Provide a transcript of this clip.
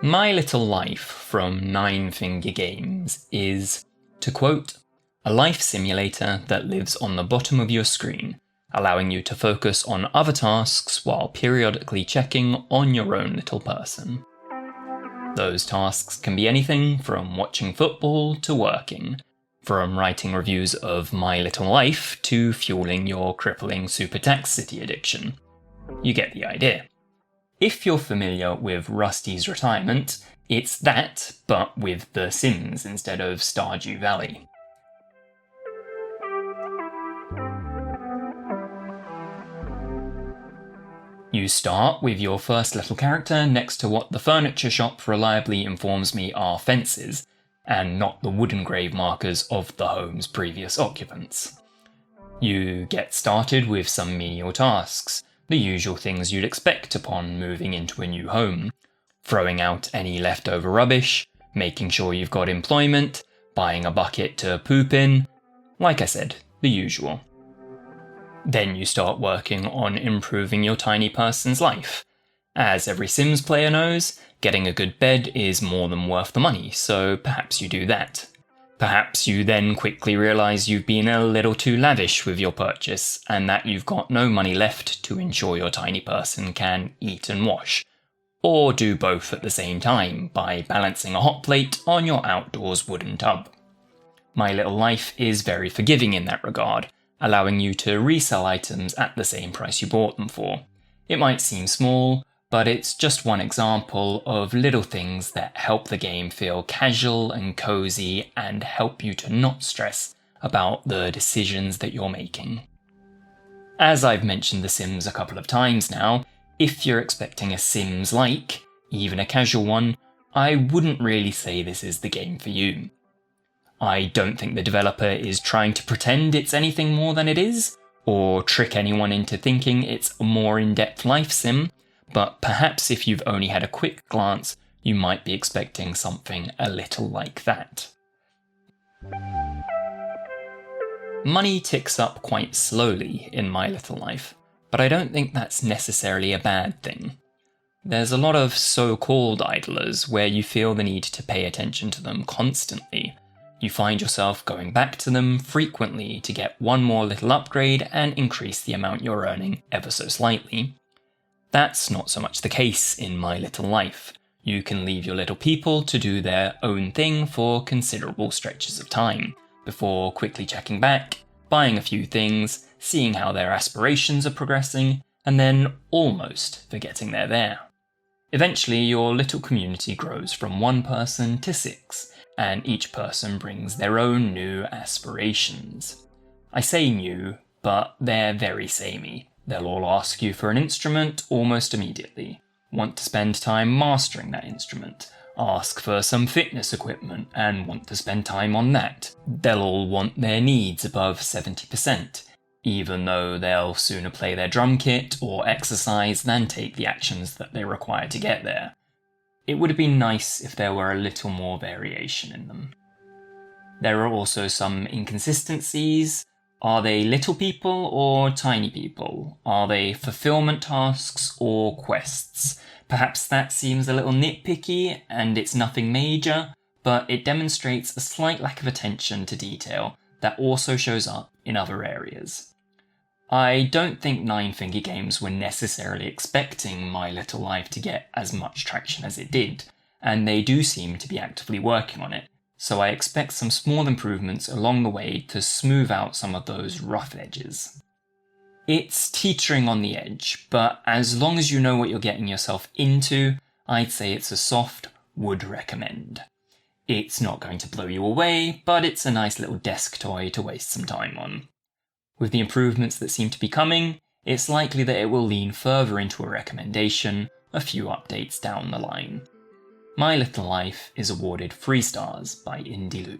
My Little Life from Nine Finger Games is, to quote, a life simulator that lives on the bottom of your screen, allowing you to focus on other tasks while periodically checking on your own little person. Those tasks can be anything from watching football to working, from writing reviews of My Little Life to fueling your crippling super tax city addiction. You get the idea. If you're familiar with Rusty's Retirement, it's that, but with The Sims instead of Stardew Valley. You start with your first little character next to what the furniture shop reliably informs me are fences, and not the wooden grave markers of the home's previous occupants. You get started with some menial tasks, the usual things you'd expect upon moving into a new home. Throwing out any leftover rubbish, making sure you've got employment, buying a bucket to poop in. Like I said, the usual. Then you start working on improving your tiny person's life. As every Sims player knows, getting a good bed is more than worth the money, so perhaps you do that. Perhaps you then quickly realise you've been a little too lavish with your purchase, and that you've got no money left to ensure your tiny person can eat and wash, or do both at the same time by balancing a hot plate on your outdoors wooden tub. My Little Life is very forgiving in that regard, allowing you to resell items at the same price you bought them for. It might seem small, but it's just one example of little things that help the game feel casual and cozy and help you to not stress about the decisions that you're making. As I've mentioned The Sims a couple of times now, if you're expecting a Sims-like, even a casual one, I wouldn't really say this is the game for you. I don't think the developer is trying to pretend it's anything more than it is, or trick anyone into thinking it's a more in-depth life sim, but perhaps if you've only had a quick glance, you might be expecting something a little like that. Money ticks up quite slowly in My Little Life, but I don't think that's necessarily a bad thing. There's a lot of so-called idlers where you feel the need to pay attention to them constantly. You find yourself going back to them frequently to get one more little upgrade and increase the amount you're earning ever so slightly. That's not so much the case in My Little Life. You can leave your little people to do their own thing for considerable stretches of time, before quickly checking back, buying a few things, seeing how their aspirations are progressing, and then almost forgetting they're there. Eventually, your little community grows from 1 person to 6, and each person brings their own new aspirations. I say new, but they're very samey. They'll all ask you for an instrument almost immediately, want to spend time mastering that instrument, ask for some fitness equipment and want to spend time on that. They'll all want their needs above 70%, even though they'll sooner play their drum kit or exercise than take the actions that they require to get there. It would have been nice if there were a little more variation in them. There are also some inconsistencies. Are they little people or tiny people? Are they fulfillment tasks or quests? Perhaps that seems a little nitpicky and it's nothing major, but it demonstrates a slight lack of attention to detail that also shows up in other areas. I don't think Nine Finger Games were necessarily expecting My Little Life to get as much traction as it did, and they do seem to be actively working on it, so I expect some small improvements along the way to smooth out some of those rough edges. It's teetering on the edge, but as long as you know what you're getting yourself into, I'd say it's a soft would recommend. It's not going to blow you away, but it's a nice little desk toy to waste some time on. With the improvements that seem to be coming, it's likely that it will lean further into a recommendation a few updates down the line. My Little Life is awarded 3 stars by IndieLoupe.